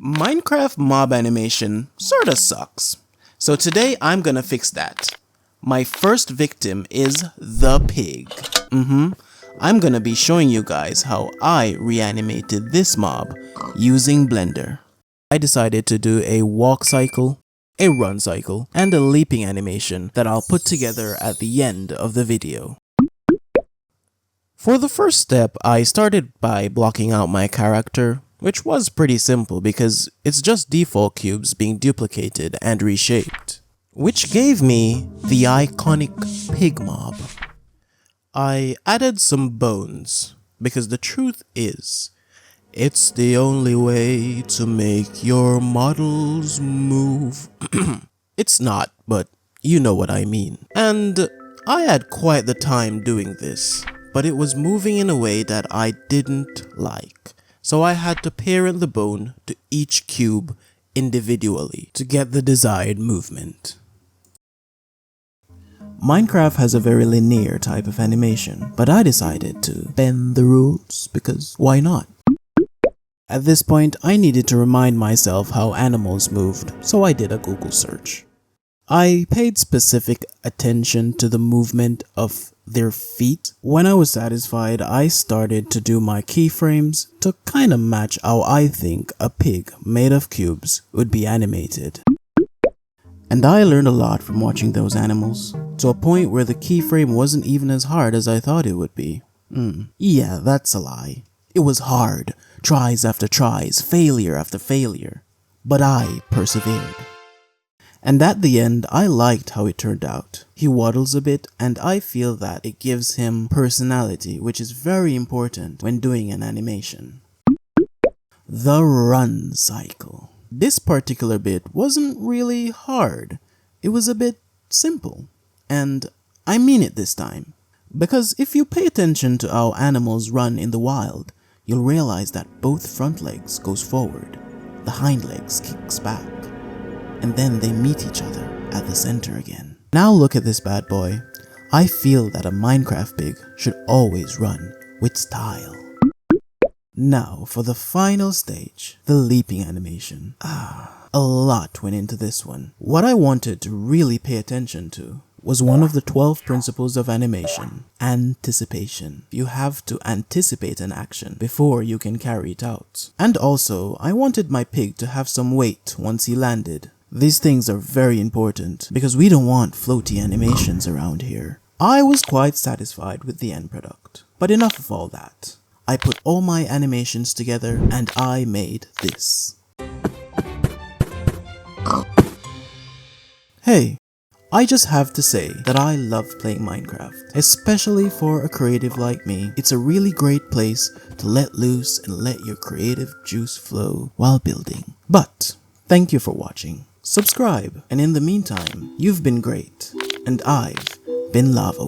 Minecraft mob animation sorta sucks. So today I'm gonna fix that. My first victim is the pig. I'm gonna be showing you guys how I reanimated this mob using Blender. I decided to do a walk cycle, a run cycle, and a leaping animation that I'll put together at the end of the video. For the first step, I started by blocking out my character, which was pretty simple because it's just default cubes being duplicated and reshaped, which gave me the iconic pig mob. I added some bones because the truth is, it's the only way to make your models move. It's not, but you know what I mean. And I had quite the time doing this, but it was moving in a way that I didn't like. So I had to parent the bone to each cube individually to get the desired movement. Minecraft has a very linear type of animation, but I decided to bend the rules because why not? At this point, I needed to remind myself how animals moved, so I did a Google search. I paid specific attention to the movement of their feet. When I was satisfied, I started to do my keyframes to kinda match how I think a pig made of cubes would be animated. And I learned a lot from watching those animals, to a point where the keyframe wasn't even as hard as I thought it would be. Yeah, that's a lie. It was hard, tries after tries, failure after failure. But I persevered. And at the end, I liked how it turned out. He waddles a bit, and I feel that it gives him personality, which is very important when doing an animation. The run cycle. This particular bit wasn't really hard. It was a bit simple. And I mean it this time. Because if you pay attention to how animals run in the wild, you'll realize that both front legs goes forward, the hind legs kicks back, and then they meet each other at the center again. Now look at this bad boy. I feel that a Minecraft pig should always run with style. Now for the final stage, the leaping animation. A lot went into this one. What I wanted to really pay attention to was one of the 12 principles of animation, anticipation. You have to anticipate an action before you can carry it out. And also, I wanted my pig to have some weight once he landed. These things are very important because we don't want floaty animations around here. I was quite satisfied with the end product. But enough of all that. I put all my animations together and I made this. Hey, I just have to say that I love playing Minecraft, especially for a creative like me. It's a really great place to let loose and let your creative juice flow while building. But thank you for watching. Subscribe, and in the meantime, you've been great, and I've been LavaWig.